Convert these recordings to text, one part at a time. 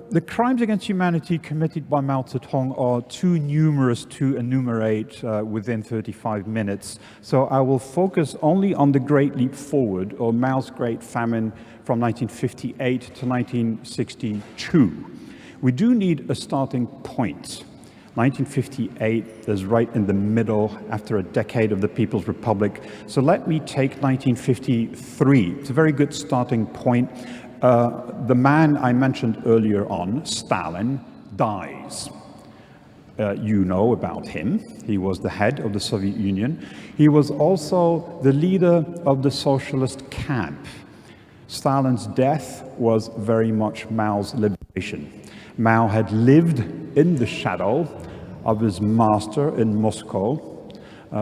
the crimes against humanity committed by Mao Zedong are too numerous to enumerate within 35 minutes, so I will focus only on the Great Leap Forward, or Mao's Great Famine from 1958 to 1962. We do need a starting point. 1958 is right in the middle after a decade of the People's Republic. So let me take 1953. It's a very good starting point. The man I mentioned earlier on, Stalin, dies. You know about him. He was the head of the Soviet Union. He was also the leader of the socialist camp. Stalin's death was very much Mao's liberation. Mao had lived in the shadow of his master in Moscow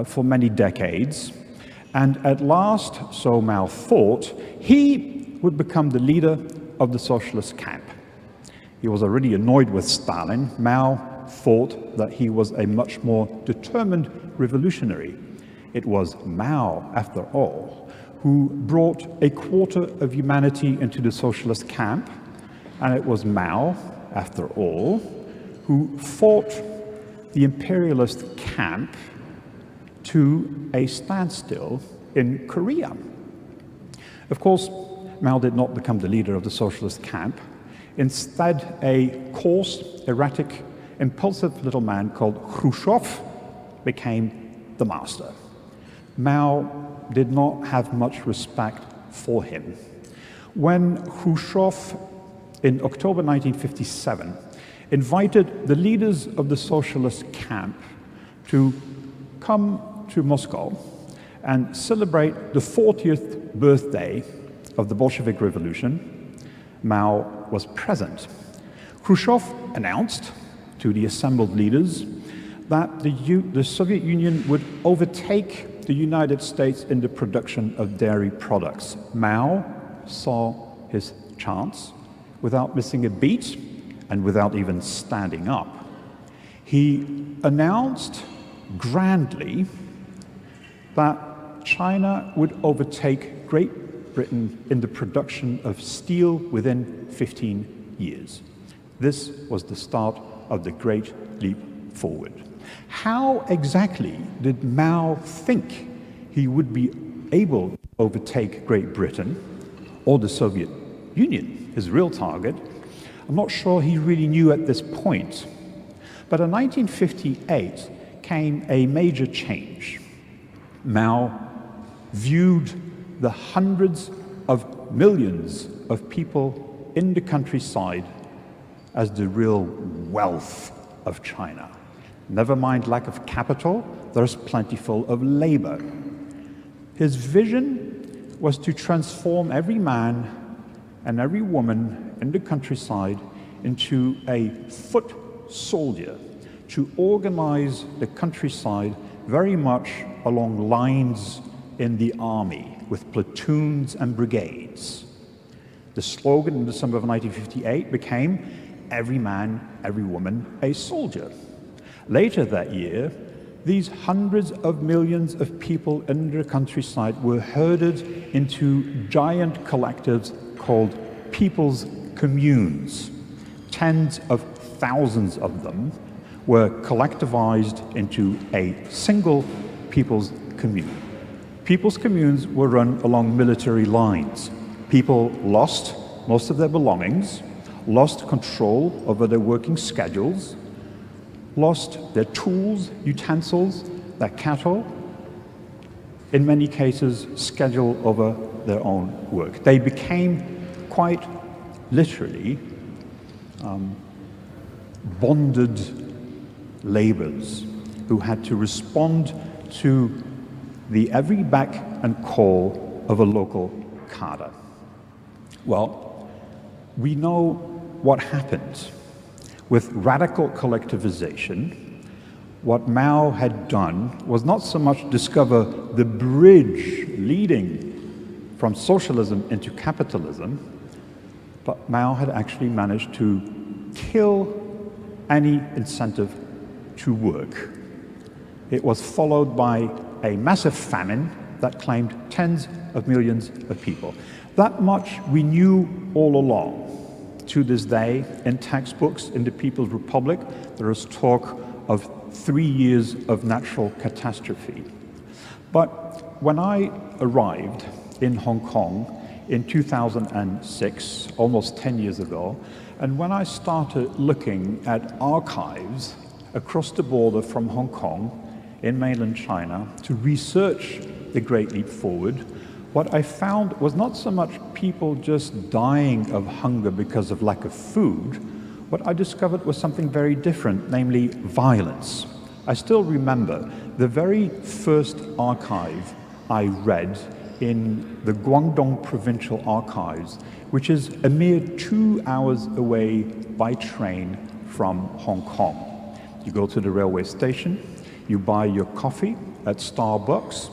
for many decades, and at last, so Mao thought, he would become the leader of the socialist camp. He was already annoyed with Stalin. Mao thought that he was a much more determined revolutionary. It was Mao, after all, who brought a quarter of humanity into the socialist camp, and it was Mao, after all, who fought the imperialist camp to a standstill in Korea. Of course, Mao did not become the leader of the socialist camp. Instead, a coarse, erratic, impulsive little man called Khrushchev became the master. Mao did not have much respect for him. When Khrushchev, in October 1957, invited the leaders of the socialist camp to come to Moscow and celebrate the 40th birthday of the Bolshevik Revolution, Mao was present. Khrushchev announced to the assembled leaders that the Soviet Union would overtake the United States in the production of dairy products. Mao saw his chance. Without missing a beat and without even standing up, he announced grandly that China would overtake Great Britain in the production of steel within 15 years. This was the start of the Great Leap Forward. How exactly did Mao think he would be able to overtake Great Britain or the Soviet Union, his real target? I'm not sure he really knew at this point. But in 1958 came a major change. Mao viewed the hundreds of millions of people in the countryside as the real wealth of China. Never mind lack of capital, there's plentiful of labor. His vision was to transform every man and every woman in the countryside into a foot soldier, to organize the countryside very much along lines in the army, with platoons and brigades. The slogan in the summer of 1958 became, "Every man, every woman, a soldier." Later that year, these hundreds of millions of people in the countryside were herded into giant collectives called people's communes. Tens of thousands of them were collectivized into a single people's commune. People's communes were run along military lines. People lost most of their belongings, lost control over their working schedules, lost their tools, utensils, their cattle, in many cases, schedule over their own work. They became quite literally bonded laborers who had to respond to the every beck and call of a local cadre. Well, we know what happened. With radical collectivization, what Mao had done was not so much discover the bridge leading from socialism into capitalism, but Mao had actually managed to kill any incentive to work. It was followed by a massive famine that claimed tens of millions of people. That much we knew all along. To this day, in textbooks in the People's Republic, there is talk of 3 years of natural catastrophe. But when I arrived in Hong Kong in 2006, almost 10 years ago, and when I started looking at archives across the border from Hong Kong in mainland China to research the Great Leap Forward, what I found was not so much people just dying of hunger because of lack of food. What I discovered was something very different, namely violence. I still remember the very first archive I read in the Guangdong Provincial Archives, which is a mere 2 hours away by train from Hong Kong. You go to the railway station, you buy your coffee at Starbucks,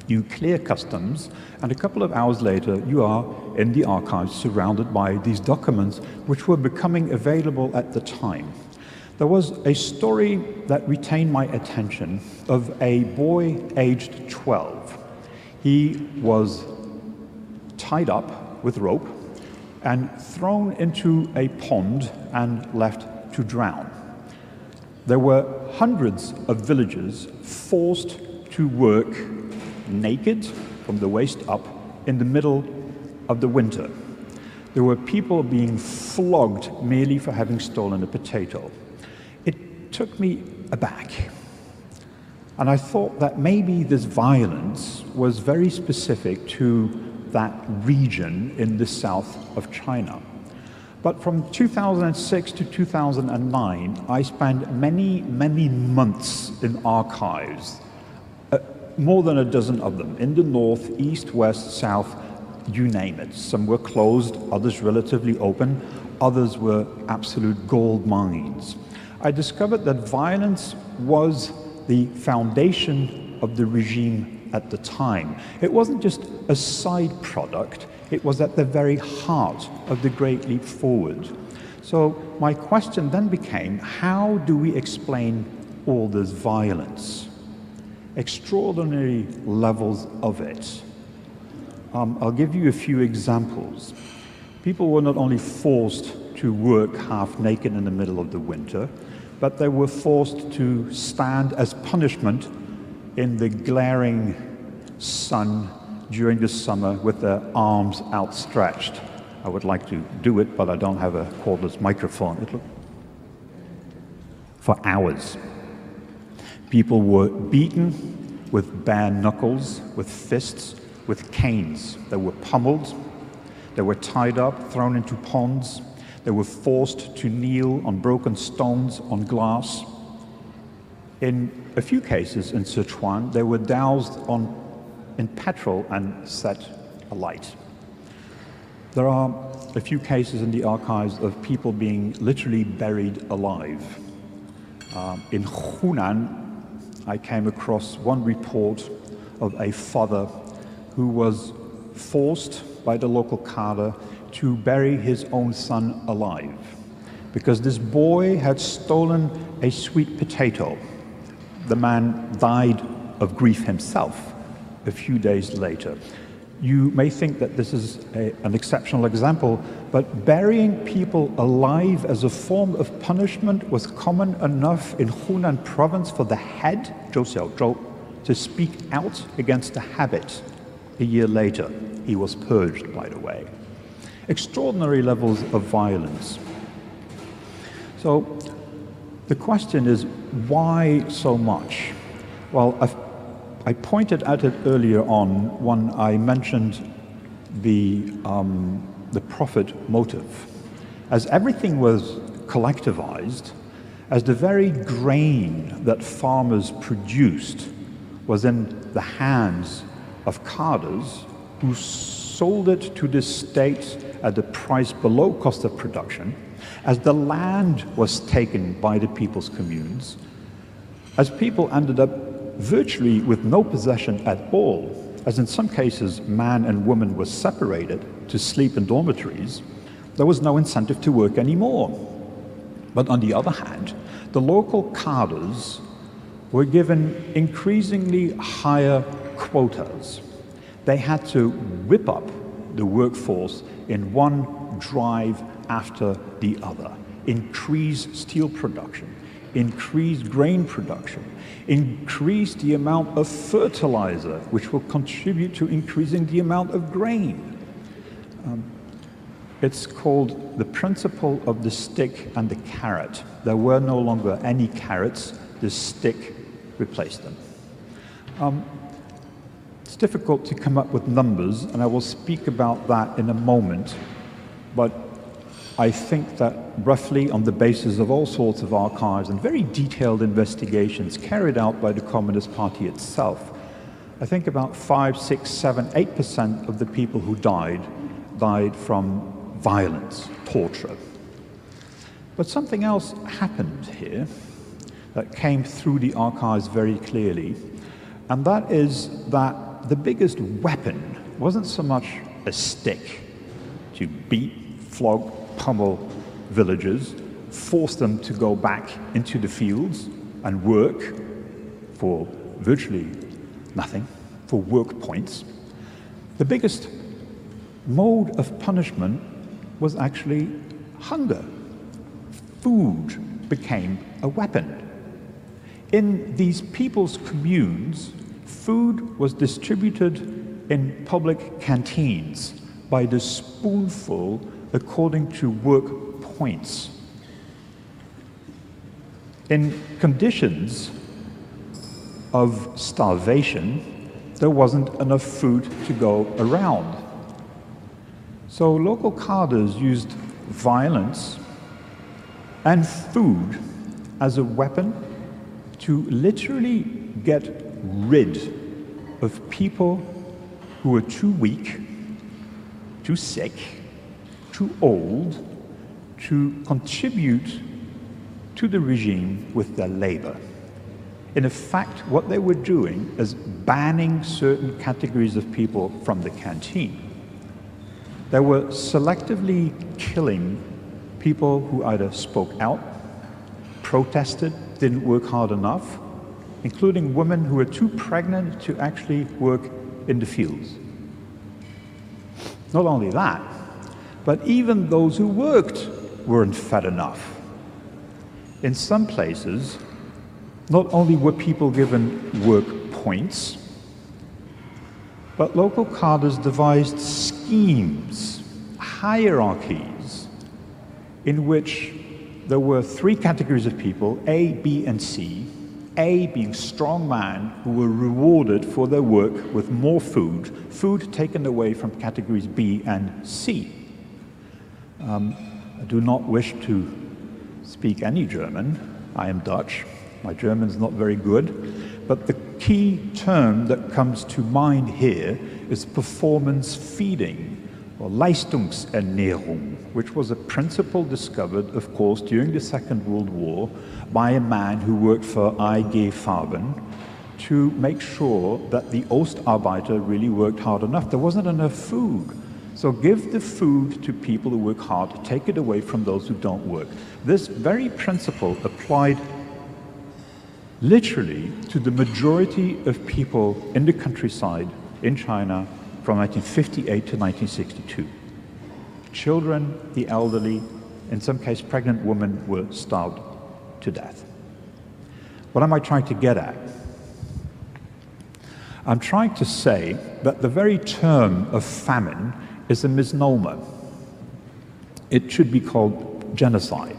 you clear customs, and a couple of hours later you are in the archives surrounded by these documents which were becoming available at the time. There was a story that retained my attention of a boy aged 12. He was tied up with rope and thrown into a pond and left to drown. There were hundreds of villagers forced to work naked from the waist up in the middle of the winter. There were people being flogged merely for having stolen a potato. It took me aback. And I thought that maybe this violence was very specific to that region in the south of China. But from 2006 to 2009, I spent many months in archives, more than a dozen of them, in the north, east, west, south, you name it. Some were closed, others relatively open, others were absolute gold mines. I discovered that violence was the foundation of the regime at the time. It wasn't just a side product, it was at the very heart of the Great Leap Forward. So my question then became, how do we explain all this violence? Extraordinary levels of it. I'll give you a few examples. People were not only forced to work half naked in the middle of the winter, but they were forced to stand as punishment in the glaring sun during the summer with their arms outstretched. I would like to do it, but I don't have a cordless microphone. For hours. People were beaten with bare knuckles, with fists, with canes. They were pummeled, they were tied up, thrown into ponds, they were forced to kneel on broken stones, on glass. In a few cases in Sichuan, they were doused in petrol and set alight. There are a few cases in the archives of people being literally buried alive. In Hunan, I came across one report of a father who was forced by the local cadre to bury his own son alive because this boy had stolen a sweet potato. The man died of grief himself a few days later. You may think that this is an exceptional example, but burying people alive as a form of punishment was common enough in Hunan province for the head, Zhou Xiaozhou, to speak out against the habit. A year later, he was purged, by the way. Extraordinary levels of violence. So the question is, why so much? Well, I pointed at it earlier on when I mentioned the profit motive. As everything was collectivized, as the very grain that farmers produced was in the hands of cadres who sold it to the state at a price below cost of production, as the land was taken by the people's communes, as people ended up virtually with no possession at all, as in some cases man and woman were separated to sleep in dormitories, there was no incentive to work anymore. But on the other hand, the local cadres were given increasingly higher quotas. They had to whip up the workforce in one drive after the other. Increase steel production, increase grain production, increase the amount of fertilizer, which will contribute to increasing the amount of grain. It's called the principle of the stick and the carrot. There were no longer any carrots, the stick replaced them. It's difficult to come up with numbers, and I will speak about that in a moment, but I think that roughly on the basis of all sorts of archives and very detailed investigations carried out by the Communist Party itself, I think about 5, 6, 7, 8% of the people who died from violence, torture. But something else happened here that came through the archives very clearly, and that is that the biggest weapon wasn't so much a stick to beat, flog, pummel villagers, force them to go back into the fields and work for virtually nothing, for work points. The biggest mode of punishment was actually hunger. Food became a weapon. In these people's communes, food was distributed in public canteens by the spoonful according to work points. In conditions of starvation, there wasn't enough food to go around. So local cadres used violence and food as a weapon to literally get rid of people who were too weak, too sick, too old to contribute to the regime with their labor. In effect, what they were doing is banning certain categories of people from the canteen. They were selectively killing people who either spoke out, protested, didn't work hard enough, including women who were too pregnant to actually work in the fields. Not only that, but even those who worked weren't fed enough. In some places, not only were people given work points, but local cadres devised schemes, hierarchies, in which there were 3 categories of people, A, B, and C. A being strong men who were rewarded for their work with more food, food taken away from categories B and C. I do not wish to speak any German. I am Dutch. My German is not very good. But the key term that comes to mind here is performance feeding, or Leistungsernährung, which was a principle discovered, of course, during the Second World War by a man who worked for IG Farben to make sure that the Ostarbeiter really worked hard enough. There wasn't enough food. So give the food to people who work hard, take it away from those who don't work. This very principle applied literally to the majority of people in the countryside in China from 1958 to 1962. Children, the elderly, in some cases pregnant women were starved to death. What am I trying to get at? I'm trying to say that the very term of famine is a misnomer. It should be called genocide.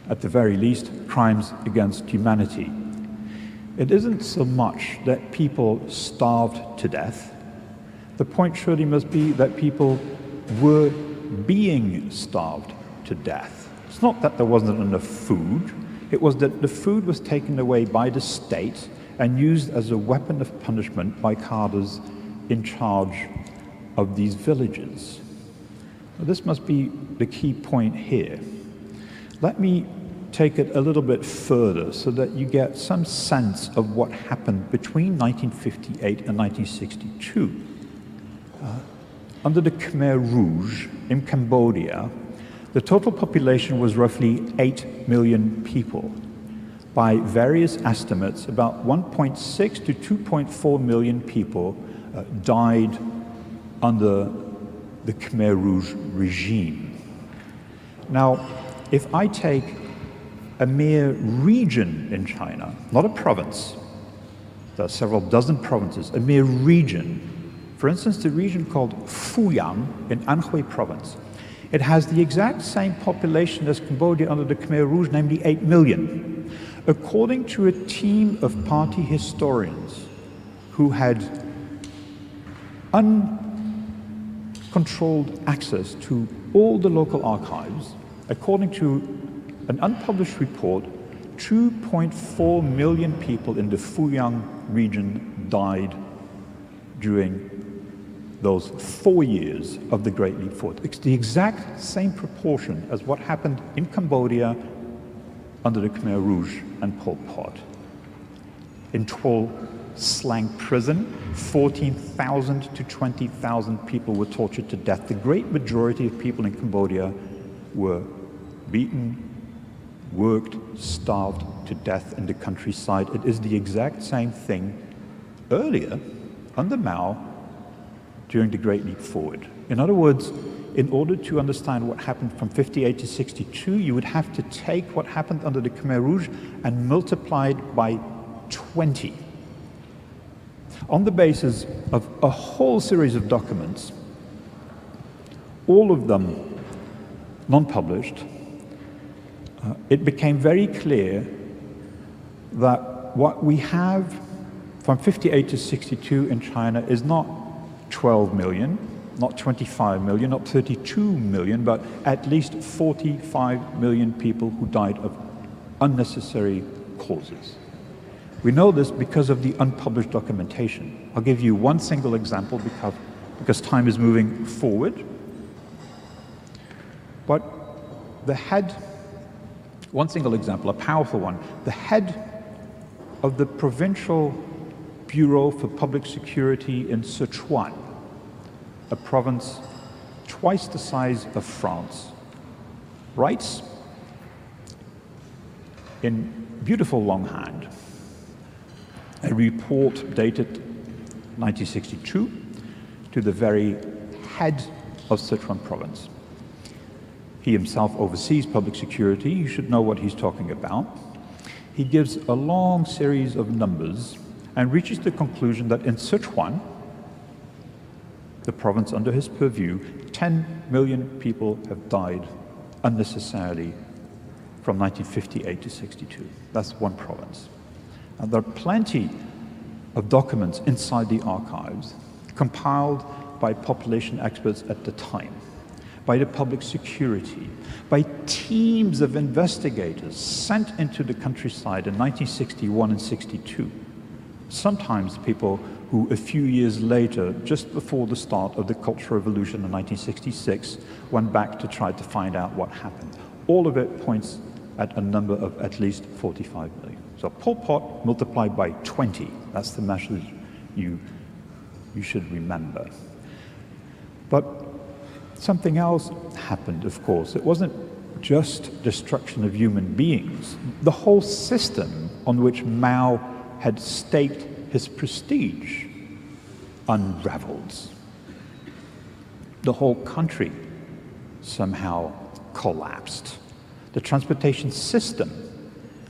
At the very least, crimes against humanity. It isn't so much that people starved to death. The point surely must be that people were being starved to death. It's not that there wasn't enough food, it was that the food was taken away by the state and used as a weapon of punishment by cadres in charge of these villages. Now, this must be the key point here. Let me take it a little bit further so that you get some sense of what happened between 1958 and 1962. Under the Khmer Rouge in Cambodia, the total population was roughly 8 million people. By various estimates, about 1.6 to 2.4 million people died under the Khmer Rouge regime. Now, if I take a mere region in China, not a province, there are several dozen provinces, a mere region, for instance, the region called Fuyang in Anhui province, it has the exact same population as Cambodia under the Khmer Rouge, namely 8 million. According to a team of party historians who had uncontrolled access to all the local archives, according to an unpublished report, 2.4 million people in the Fuyang region died during those 4 years of the Great Leap Forward. It's the exact same proportion as what happened in Cambodia under the Khmer Rouge and Pol Pot. In Tuol Slang prison, 14,000 to 20,000 people were tortured to death. The great majority of people in Cambodia were beaten, worked, starved to death in the countryside. It is the exact same thing earlier under Mao during the Great Leap Forward. In other words, in order to understand what happened from 58 to 62, you would have to take what happened under the Khmer Rouge and multiply it by 20. On the basis of a whole series of documents, all of them non-published, it became very clear that what we have from 58 to 62 in China is not 12 million, not 25 million, not 32 million, but at least 45 million people who died of unnecessary causes. We know this because of the unpublished documentation. I'll give you one single example because time is moving forward. But one single example, a powerful one, the head of the Provincial Bureau for Public Security in Sichuan, a province twice the size of France, writes in beautiful longhand a report dated 1962 to the very head of Sichuan province. He himself oversees public security. You should know what he's talking about. He gives a long series of numbers and reaches the conclusion that in Sichuan, the province under his purview, 10 million people have died unnecessarily from 1958 to 62. That's one province. And there are plenty of documents inside the archives compiled by population experts at the time, by the public security, by teams of investigators sent into the countryside in 1961 and 62. Sometimes people who a few years later, just before the start of the Cultural Revolution in 1966, went back to try to find out what happened. All of it points at a number of at least 45 million. So Pol Pot multiplied by 20, that's the measure you should remember. But something else happened, of course. It wasn't just destruction of human beings. The whole system on which Mao had staked his prestige unravels. The whole country somehow collapsed. The transportation system,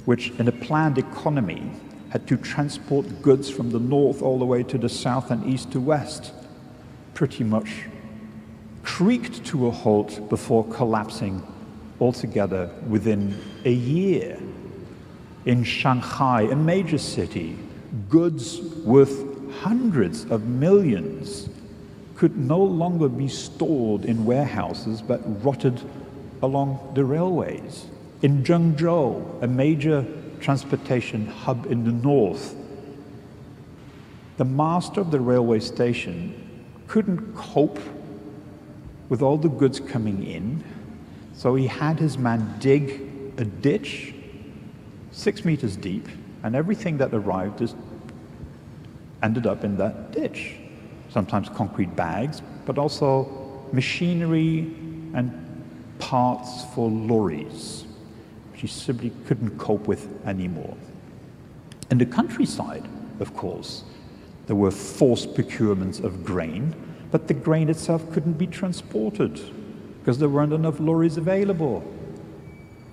which in a planned economy had to transport goods from the north all the way to the south and east to west, pretty much creaked to a halt before collapsing altogether within a year. In Shanghai, a major city, goods worth hundreds of millions could no longer be stored in warehouses but rotted along the railways. In Zhengzhou, a major transportation hub in the north, the master of the railway station couldn't cope with all the goods coming in, so he had his man dig a ditch 6 meters deep, and everything that arrived just ended up in that ditch. Sometimes concrete bags, but also machinery and parts for lorries, which he simply couldn't cope with anymore. In the countryside, of course, there were forced procurements of grain, but the grain itself couldn't be transported because there weren't enough lorries available.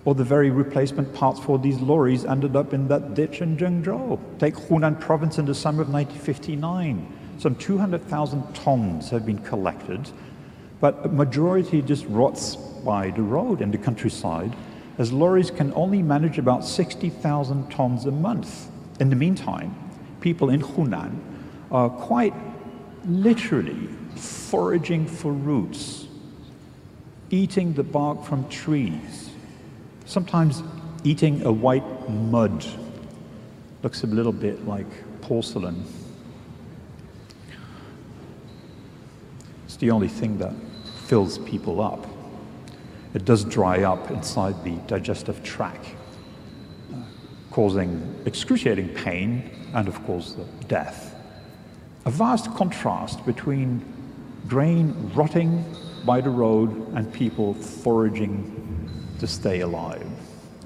Or the very replacement parts for these lorries ended up in that ditch in Zhengzhou. Take Hunan province in the summer of 1959. Some 200,000 tons have been collected, but a majority just rots by the road in the countryside, as lorries can only manage about 60,000 tons a month. In the meantime, people in Hunan are quite literally foraging for roots, eating the bark from trees, sometimes eating a white mud. Looks a little bit like porcelain. It's the only thing that fills people up. It does dry up inside the digestive tract, causing excruciating pain and, of course, death. A vast contrast between grain rotting by the road and people foraging to stay alive.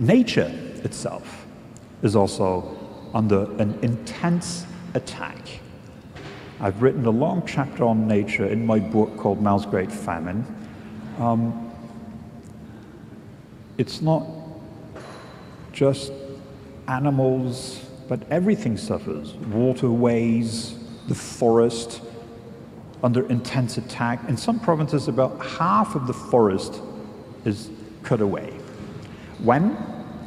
Nature itself is also under an intense attack. I've written a long chapter on nature in my book called Mao's Great Famine. It's not just animals, but everything suffers. Waterways, the forest, under intense attack. In some provinces, about half of the forest is cut away. When,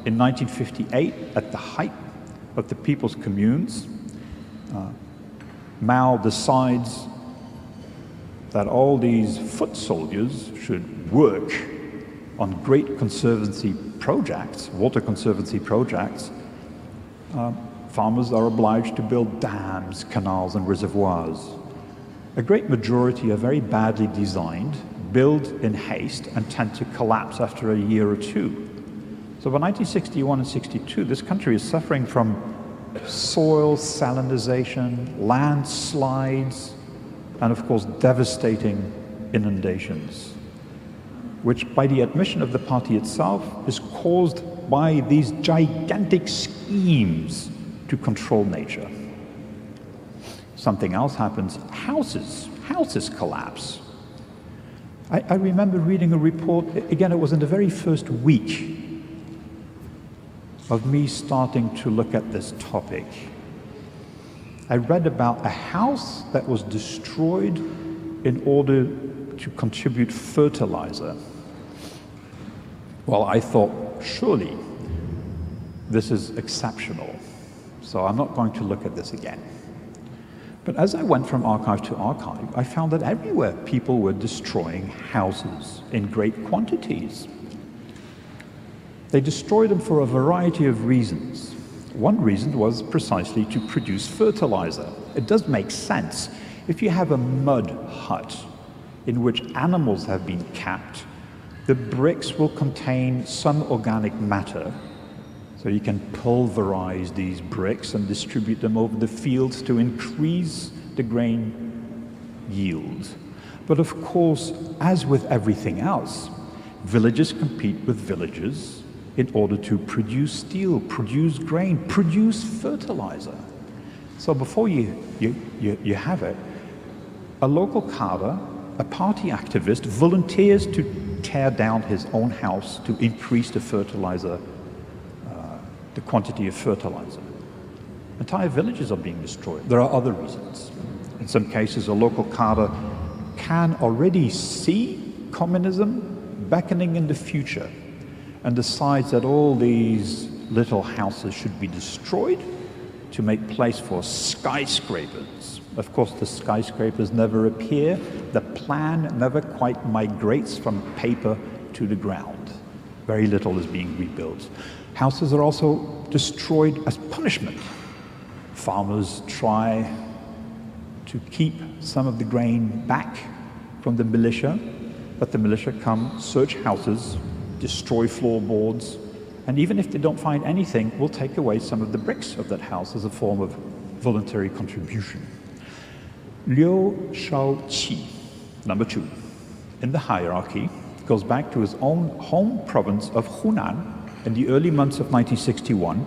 in 1958, at the height of the People's Communes, Mao decides that all these foot soldiers should work on great conservancy projects, water conservancy projects, farmers are obliged to build dams, canals, and reservoirs. A great majority are very badly designed, built in haste, and tend to collapse after a year or two. So by 1961 and 62, this country is suffering from soil salinization, landslides, and of course devastating inundations, which by the admission of the party itself is caused by these gigantic schemes to control nature. Something else happens, houses collapse. I remember reading a report, again it was in the very first week of me starting to look at this topic. I read about a house that was destroyed in order to contribute fertilizer. Well, I thought, surely this is exceptional, so I'm not going to look at this again. But as I went from archive to archive, I found that everywhere people were destroying houses in great quantities. They destroyed them for a variety of reasons. One reason was precisely to produce fertilizer. It does make sense. If you have a mud hut in which animals have been capped, the bricks will contain some organic matter, so you can pulverize these bricks and distribute them over the fields to increase the grain yield. But of course, as with everything else, villages compete with villages in order to produce steel, produce grain, produce fertilizer. So before you have it, a local cadre, a party activist, volunteers to tear down his own house to increase the fertilizer, the quantity of fertilizer. Entire villages are being destroyed. There are other reasons. In some cases, a local cadre can already see communism beckoning in the future and decides that all these little houses should be destroyed to make place for skyscrapers. Of course, the skyscrapers never appear. The plan never quite migrates from paper to the ground. Very little is being rebuilt. Houses are also destroyed as punishment. Farmers try to keep some of the grain back from the militia, but the militia come, search houses, destroy floorboards, and even if they don't find anything, will take away some of the bricks of that house as a form of voluntary contribution. Liu Shaoqi, number 2, in the hierarchy, goes back to his own home province of Hunan in the early months of 1961,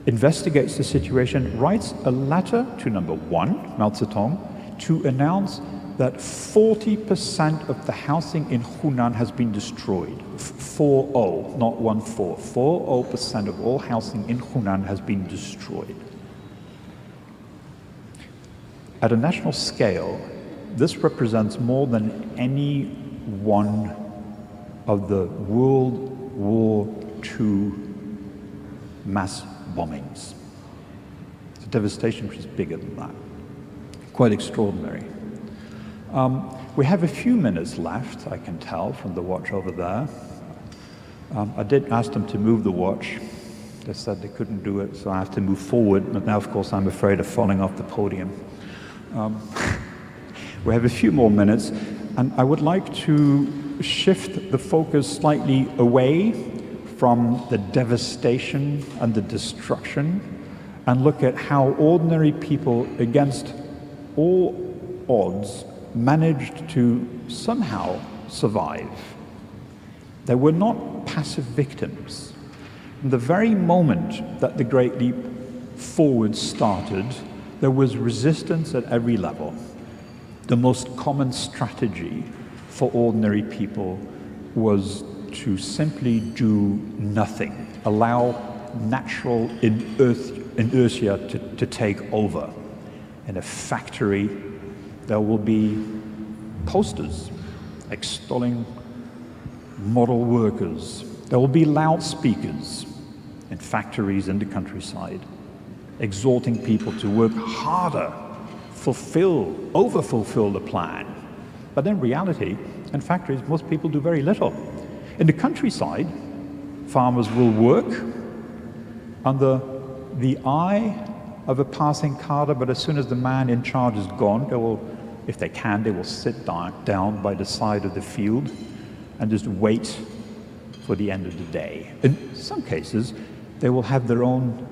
investigates the situation, writes a letter to number 1, Mao Zedong, to announce that 40% of the housing in Hunan has been destroyed. 40, not 14. 40% of all housing in Hunan has been destroyed. At a national scale, this represents more than any one of the World War II mass bombings. It's a devastation which is bigger than that. Quite extraordinary. We have a few minutes left, I can tell from the watch over there. I did ask them to move the watch. They said they couldn't do it, so I have to move forward. But now, of course, I'm afraid of falling off the podium. We have a few more minutes, and I would like to shift the focus slightly away from the devastation and the destruction and look at how ordinary people, against all odds, managed to somehow survive. They were not passive victims. From the very moment that the Great Leap Forward started, there was resistance at every level. The most common strategy for ordinary people was to simply do nothing, allow natural inertia to take over. In a factory, there will be posters extolling model workers. There will be loudspeakers in factories in the countryside, exhorting people to work harder, overfulfill the plan. But in reality, in factories, most people do very little. In the countryside, farmers will work under the eye of a passing carter, but as soon as the man in charge is gone, they will, if they can, they will sit down by the side of the field and just wait for the end of the day. In some cases, they will have their own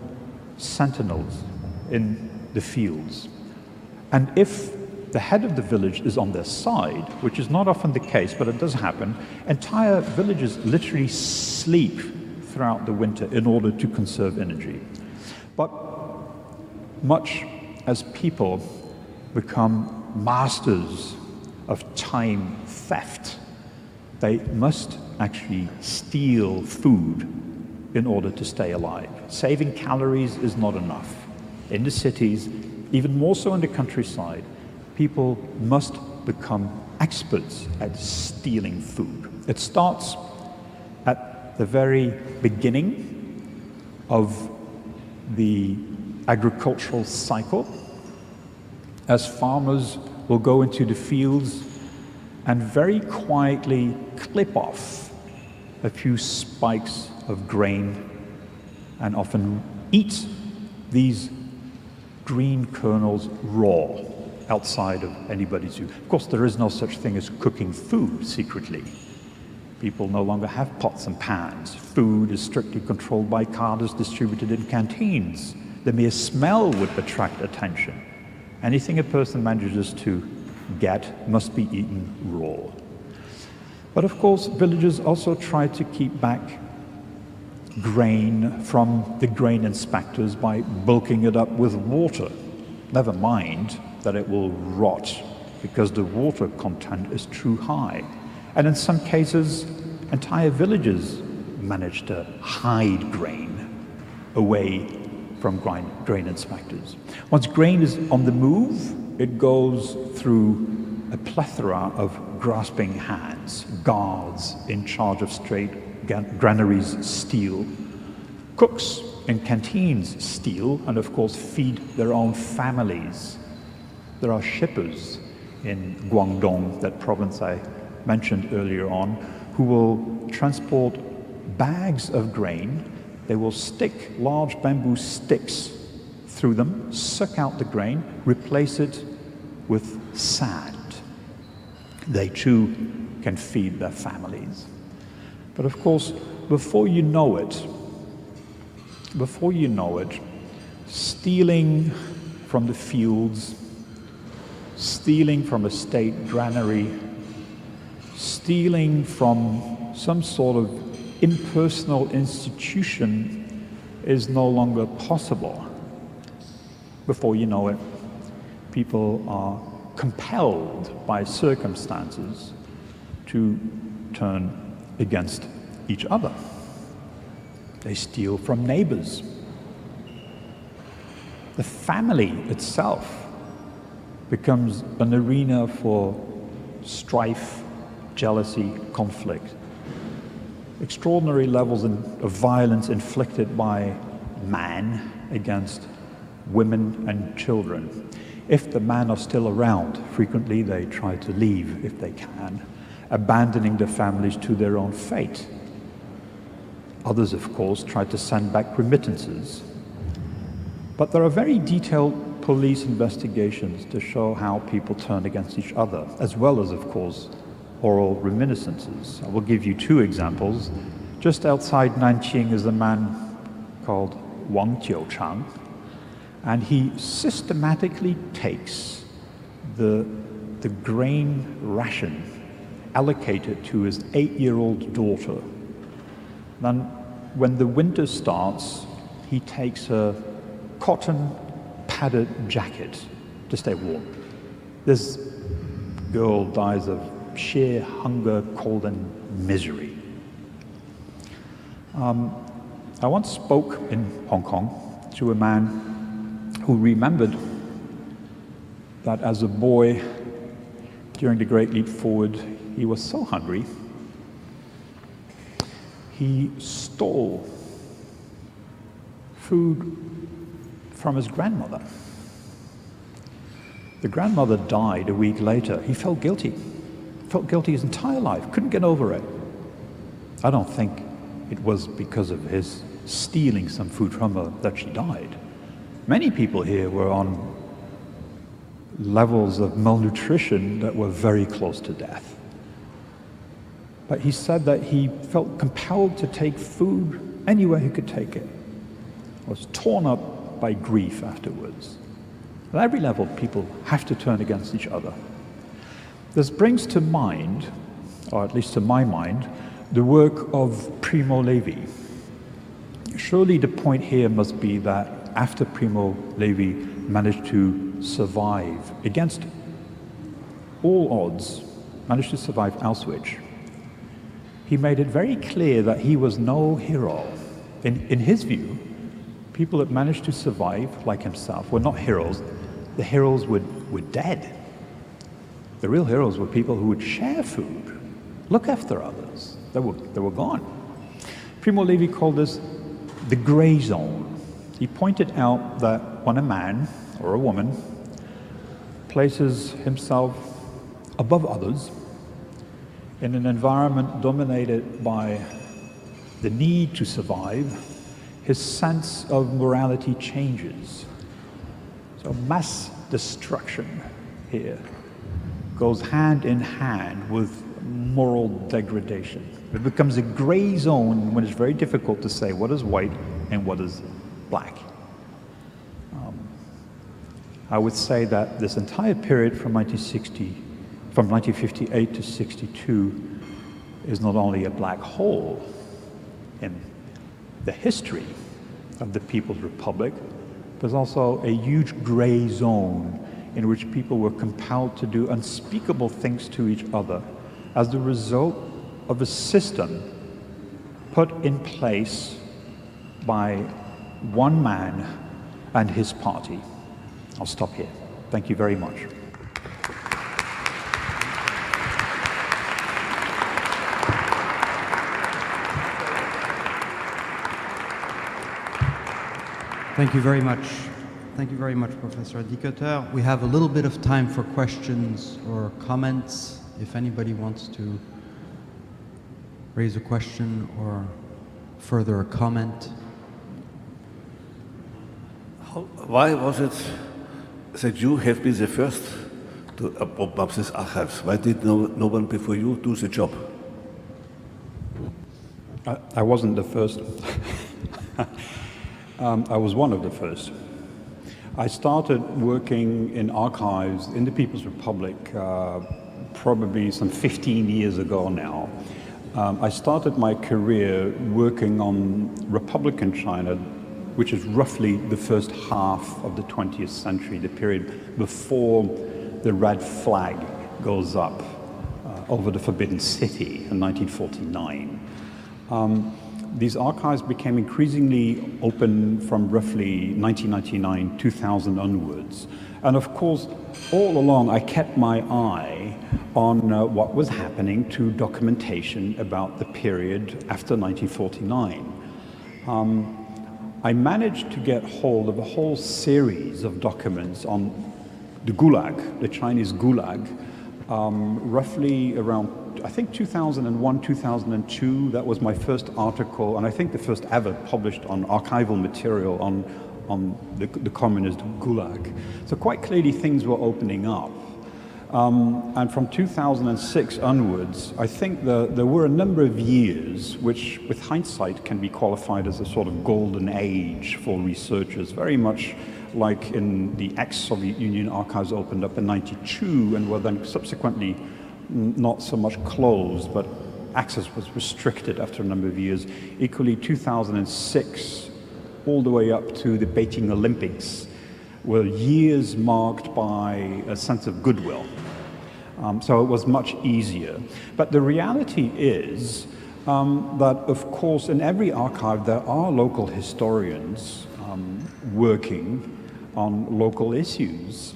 sentinels in the fields. And if the head of the village is on their side, which is not often the case, but it does happen, entire villages literally sleep throughout the winter in order to conserve energy. But much as people become masters of time theft, they must actually steal food in order to stay alive. Saving calories is not enough. In the cities, even more so in the countryside, people must become experts at stealing food. It starts at the very beginning of the agricultural cycle, as farmers will go into the fields and very quietly clip off a few spikes of grain and often eat these green kernels raw outside of anybody's view. Of course, there is no such thing as cooking food secretly. People no longer have pots and pans. Food is strictly controlled by carters distributed in canteens. The mere smell would attract attention. Anything a person manages to get must be eaten raw. But of course, villagers also try to keep back grain from the grain inspectors by bulking it up with water. Never mind that it will rot because the water content is too high. And in some cases, entire villages manage to hide grain away from grain inspectors. Once grain is on the move, it goes through a plethora of grasping hands. Guards in charge of straight granaries steal. Cooks in canteens steal and, of course, feed their own families. There are shippers in Guangdong, that province I mentioned earlier on, who will transport bags of grain. They will stick large bamboo sticks through them, suck out the grain, replace it with sand. They too can feed their families. But of course, before you know it, stealing from the fields, stealing from a state granary, stealing from some sort of impersonal institution is no longer possible. Before you know it, people are compelled by circumstances to turn against each other. They steal from neighbors. The family itself becomes an arena for strife, jealousy, conflict. Extraordinary levels of violence inflicted by man against women and children. If the men are still around, frequently they try to leave if they can, abandoning the families to their own fate. Others, of course, try to send back remittances. But there are very detailed police investigations to show how people turn against each other, as well as, of course, oral reminiscences. I will give you two examples. Just outside Nanqing is a man called Wang Jiuchang, and he systematically takes the grain ration allocated to his 8-year-old daughter. Then, when the winter starts, he takes a cotton padded jacket to stay warm. This girl dies of sheer hunger, cold, and misery. I once spoke in Hong Kong to a man who remembered that as a boy, during the Great Leap Forward, he was so hungry, he stole food from his grandmother. The grandmother died a week later. He felt guilty his entire life, couldn't get over it. I don't think it was because of his stealing some food from her that she died. Many people here were on levels of malnutrition that were very close to death. But he said that he felt compelled to take food anywhere he could take it. Was torn up by grief afterwards. At every level, people have to turn against each other. This brings to mind, or at least to my mind, the work of Primo Levi. Surely the point here must be that after Primo Levi managed to survive against all odds, managed to survive Auschwitz, he made it very clear that he was no hero. In his view, people that managed to survive, like himself, were not heroes. The heroes were dead. The real heroes were people who would share food, look after others. They were gone. Primo Levi called this the gray zone. He pointed out that when a man or a woman places himself above others in an environment dominated by the need to survive, his sense of morality changes. So mass destruction here goes hand in hand with moral degradation. It becomes a gray zone when it's very difficult to say what is white and what is black. I would say that this entire period from 1958 to 62 is not only a black hole in the history of the People's Republic, but also a huge gray zone in which people were compelled to do unspeakable things to each other as the result of a system put in place by one man and his party. I'll stop here. Thank you very much. Thank you very much. Thank you very much, Professor Dikotter. We have a little bit of time for questions or comments. If anybody wants to raise a question or further a comment. Why was it that you have been the first to open up these archives? Why did no one before you do the job? I wasn't the first. I was one of the first. I started working in archives in the People's Republic probably some 15 years ago now. I started my career working on Republican China, which is roughly the first half of the 20th century, the period before the red flag goes up over the Forbidden City in 1949. These archives became increasingly open from roughly 1999, 2000 onwards. And of course, all along I kept my eye on what was happening to documentation about the period after 1949. I managed to get hold of a whole series of documents on the Gulag, the Chinese Gulag, roughly around, I think 2001, 2002, that was my first article, and I think the first ever published on archival material on the communist Gulag. So quite clearly things were opening up. And from 2006 onwards, I think there were a number of years which, with hindsight, can be qualified as a sort of golden age for researchers, very much like in the ex-Soviet Union archives opened up in '92 and were then subsequently not so much closed, but access was restricted after a number of years. Equally, 2006, all the way up to the Beijing Olympics, were years marked by a sense of goodwill. So it was much easier. But the reality is that, of course, in every archive there are local historians working on local issues,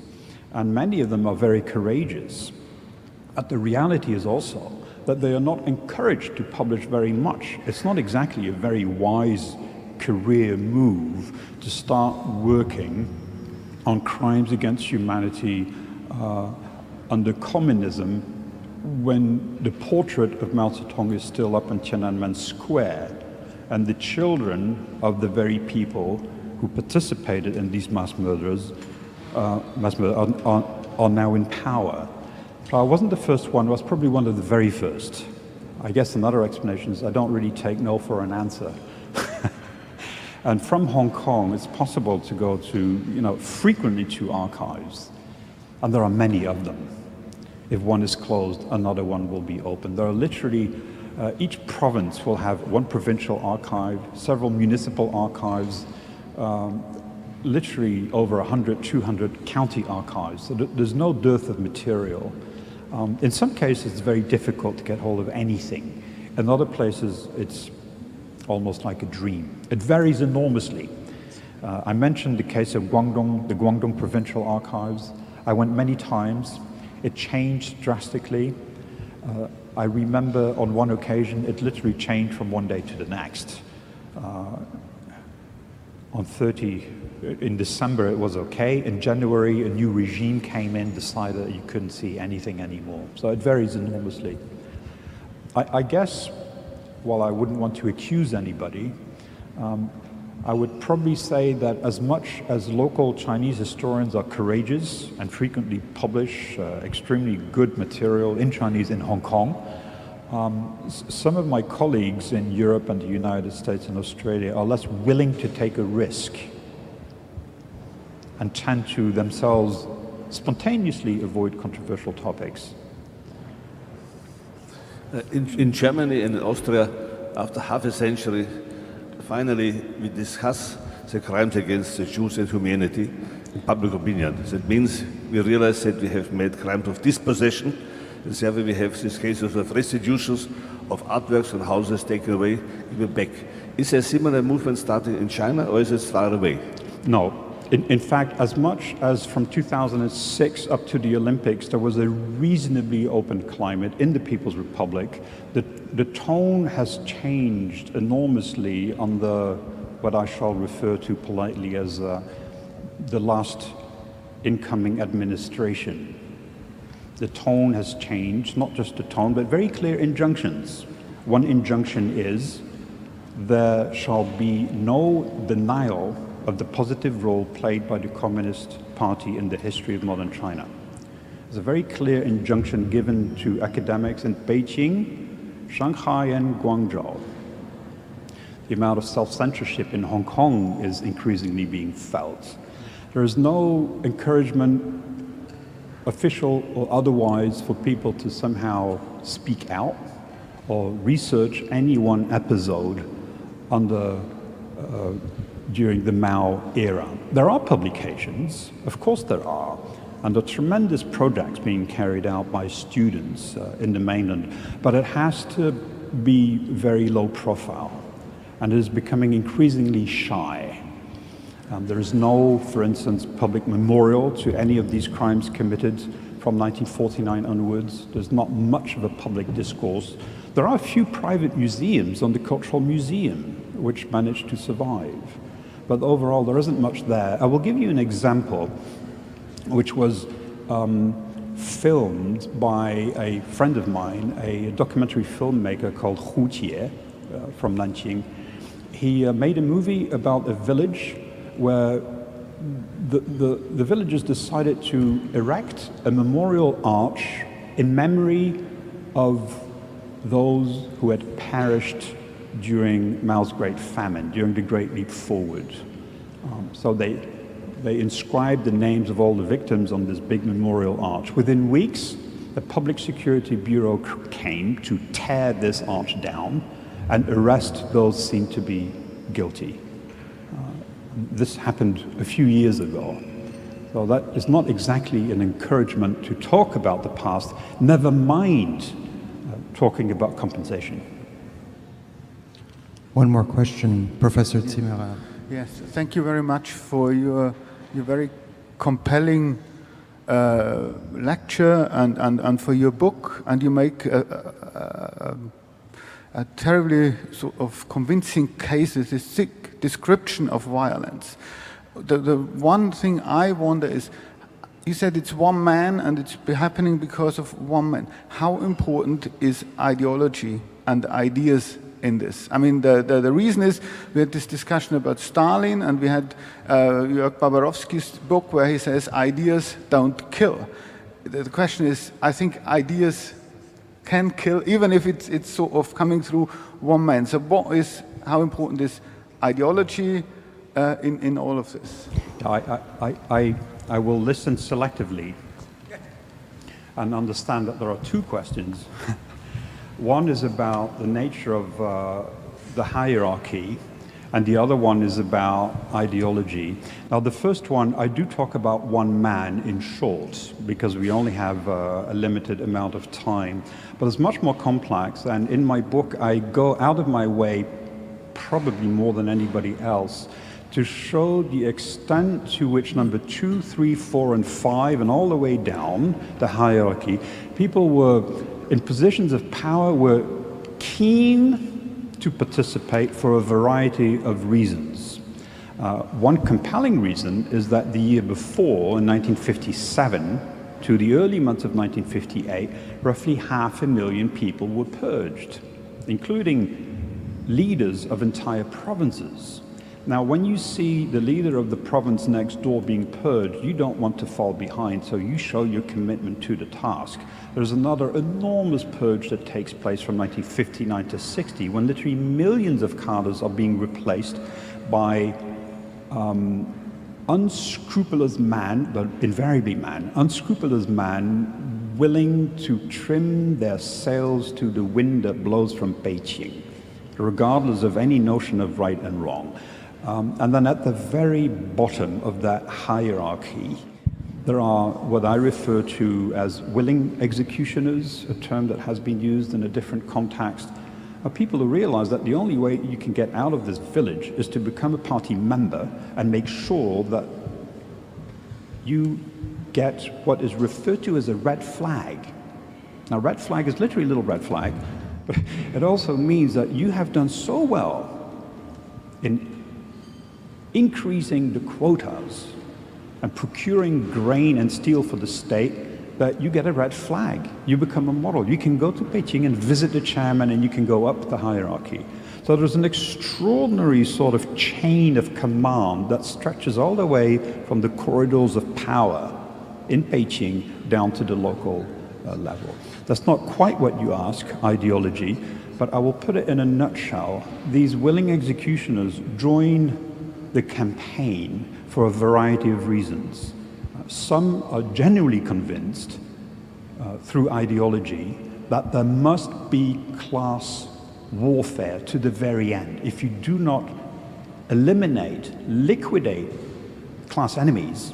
and many of them are very courageous. But the reality is also that they are not encouraged to publish very much. It's not exactly a very wise career move to start working on crimes against humanity under communism when the portrait of Mao Zedong is still up in Tiananmen Square, and the children of the very people who participated in these mass murders are now in power. So I wasn't the first one, I was probably one of the very first. I guess another explanation is I don't really take no for an answer. And from Hong Kong, it's possible to go to, frequently to archives, and there are many of them. If one is closed, another one will be open. There are literally, each province will have one provincial archive, several municipal archives, literally over 100, 200 county archives. So there's no dearth of material. In some cases, it's very difficult to get hold of anything. In other places, it's almost like a dream. It varies enormously. I mentioned the case of Guangdong, the Guangdong Provincial Archives. I went many times. It changed drastically. I remember on one occasion, it literally changed from one day to the next. In December, it was okay. In January, a new regime came in, decided that you couldn't see anything anymore. So it varies enormously. I guess, while I wouldn't want to accuse anybody, I would probably say that as much as local Chinese historians are courageous and frequently publish extremely good material in Chinese in Hong Kong, some of my colleagues in Europe and the United States and Australia are less willing to take a risk and tend to themselves spontaneously avoid controversial topics. In Germany and in Austria, after half a century, finally we discuss the crimes against the Jews and humanity in public opinion. That means we realize that we have made crimes of dispossession, and therefore we have these cases of restitutions of artworks and houses taken away, given back. Is there a similar movement starting in China, or is it far away? No. In fact, as much as from 2006 up to the Olympics, there was a reasonably open climate in the People's Republic. The tone has changed enormously under what I shall refer to politely as the last incoming administration. The tone has changed, not just the tone, but very clear injunctions. One injunction is, there shall be no denial of the positive role played by the Communist Party in the history of modern China. There's a very clear injunction given to academics in Beijing, Shanghai, and Guangzhou. The amount of self-censorship in Hong Kong is increasingly being felt. There is no encouragement, official or otherwise, for people to somehow speak out or research any one episode during the Mao era. There are publications, of course there are, And there are tremendous projects being carried out by students in the mainland, but it has to be very low profile, and it is becoming increasingly shy. There is no, for instance, public memorial to any of these crimes committed from 1949 onwards. There's not much of a public discourse. There are a few private museums on the Cultural Museum which managed to survive, but overall there isn't much there. I will give you an example which was filmed by a friend of mine, a documentary filmmaker called Hu Jie from Nanjing. He made a movie about a village where the villagers decided to erect a memorial arch in memory of those who had perished during Mao's Great Famine, during the Great Leap Forward. So they inscribed the names of all the victims on this big memorial arch. Within weeks, the Public Security Bureau came to tear this arch down and arrest those seen to be guilty. This happened a few years ago. So that is not exactly an encouragement to talk about the past, never mind talking about compensation. One more question, Professor Zimmerer. Yes, thank you very much for your very compelling lecture and for your book. And you make a terribly sort of convincing case, a thick description of violence. The one thing I wonder is, you said it's one man and it's happening because of one man. How important is ideology and ideas in this? I mean, the reason is we had this discussion about Stalin, and we had Jörg Babarowski's book where he says ideas don't kill. The question is, I think ideas can kill, even if it's sort of coming through one man. So how important is ideology in all of this? I will listen selectively and understand that there are two questions. One is about the nature of the hierarchy, and the other one is about ideology. Now, the first one, I do talk about one man in short, because we only have a limited amount of time, but it's much more complex, and in my book, I go out of my way, probably more than anybody else, to show the extent to which number 2, 3, 4, and 5, and all the way down the hierarchy, people were in positions of power, were keen to participate for a variety of reasons. One compelling reason is that the year before, in 1957, to the early months of 1958, roughly 500,000 people were purged, including leaders of entire provinces. Now, when you see the leader of the province next door being purged, you don't want to fall behind, so you show your commitment to the task. There's another enormous purge that takes place from 1959 to 60, when literally millions of cadres are being replaced by unscrupulous man, but invariably man, unscrupulous man willing to trim their sails to the wind that blows from Beijing, regardless of any notion of right and wrong. And then at the very bottom of that hierarchy, there are what I refer to as willing executioners, a term that has been used in a different context, are people who realize that the only way you can get out of this village is to become a party member and make sure that you get what is referred to as a red flag. Now, red flag is literally a little red flag, but it also means that you have done so well in increasing the quotas and procuring grain and steel for the state that you get a red flag. You become a model. You can go to Beijing and visit the chairman, and you can go up the hierarchy. So there's an extraordinary sort of chain of command that stretches all the way from the corridors of power in Beijing down to the local level. That's not quite what you ask, ideology, but I will put it in a nutshell. These willing executioners join the campaign for a variety of reasons. Some are genuinely convinced through ideology that there must be class warfare to the very end. If you do not eliminate, liquidate class enemies,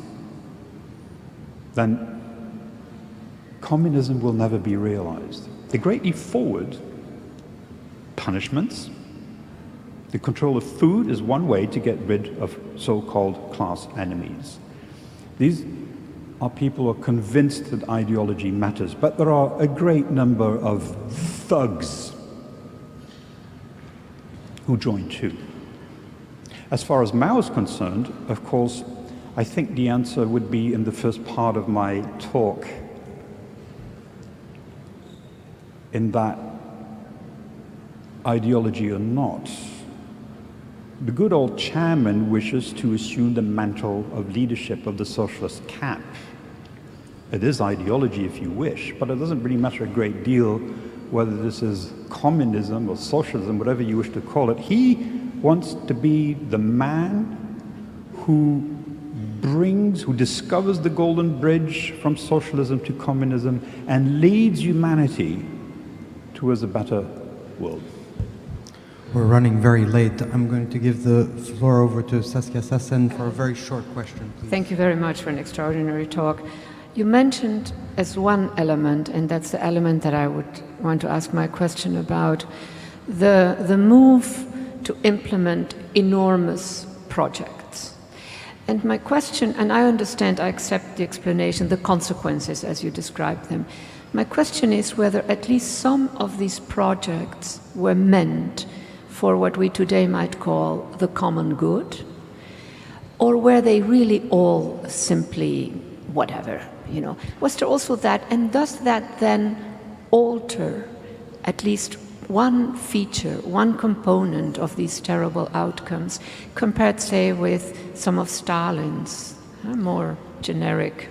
then communism will never be realized. The Great Leap Forward, punishments, the control of food is one way to get rid of so-called class enemies. These are people who are convinced that ideology matters, but there are a great number of thugs who join too. As far as Mao is concerned, of course, I think the answer would be in the first part of my talk, in that ideology or not, the good old chairman wishes to assume the mantle of leadership of the socialist camp. It is ideology if you wish, but it doesn't really matter a great deal whether this is communism or socialism, whatever you wish to call it. He wants to be the man who discovers the golden bridge from socialism to communism and leads humanity towards a better world. We're running very late. I'm going to give the floor over to Saskia Sassen for a very short question, please. Thank you very much for an extraordinary talk. You mentioned as one element, and that's the element that I would want to ask my question about, the move to implement enormous projects. And my question, and I understand, I accept the explanation, the consequences as you described them. My question is whether at least some of these projects were meant for what we today might call the common good, or were they really all simply whatever, you know? Was there also that, and does that then alter at least one feature, one component of these terrible outcomes, compared, say, with some of Stalin's more generic?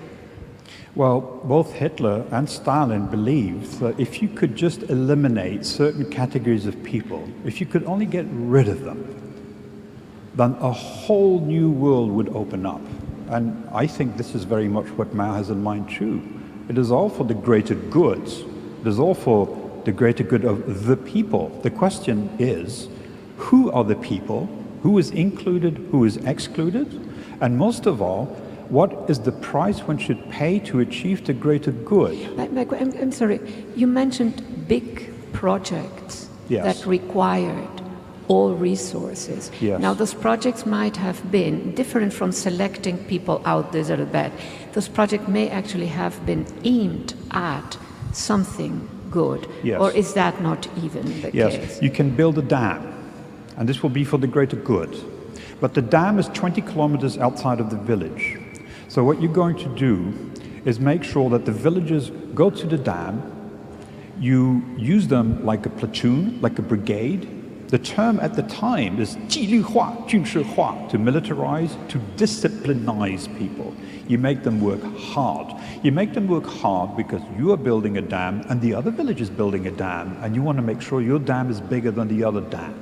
Well, both Hitler and Stalin believed that if you could just eliminate certain categories of people, if you could only get rid of them, then a whole new world would open up. And I think this is very much what Mao has in mind too. It is all for the greater good. It is all for the greater good of the people. The question is, who are the people? Who is included? Who is excluded? And most of all, what is the price one should pay to achieve the greater good? I'm sorry, you mentioned big projects Yes. that required all resources. Yes. Now, those projects might have been different from selecting people out, this or that. Those projects may actually have been aimed at something good. Yes. Or is that not even the Yes, case? you can build a dam, and this will be for the greater good. But the dam is 20 kilometers outside of the village. So what you're going to do is make sure that the villagers go to the dam, you use them like a platoon, like a brigade. The term at the time is 纪律化, 军事化, to militarize, to disciplinize people. You make them work hard. You make them work hard because you are building a dam and the other village is building a dam, and you want to make sure your dam is bigger than the other dam.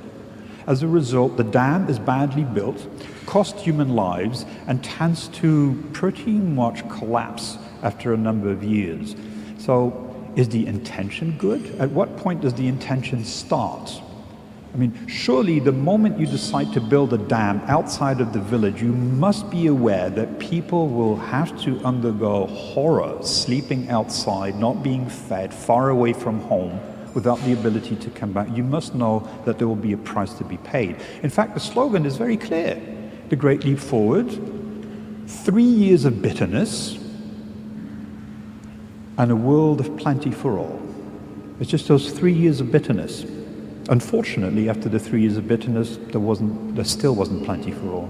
As a result, the dam is badly built, costs human lives, and tends to pretty much collapse after a number of years. So, is the intention good? At what point does the intention start? I mean, surely the moment you decide to build a dam outside of the village, you must be aware that people will have to undergo horror, sleeping outside, not being fed, far away from home, without the ability to come back. You must know that there will be a price to be paid. In fact, the slogan is very clear. The Great Leap Forward, 3 years of bitterness, and a world of plenty for all. It's just those 3 years of bitterness. Unfortunately, after the 3 years of bitterness, there still wasn't plenty for all.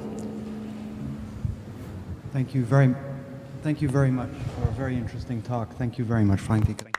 Thank you very much for a very interesting talk. Thank you very much, Frank Dikotter.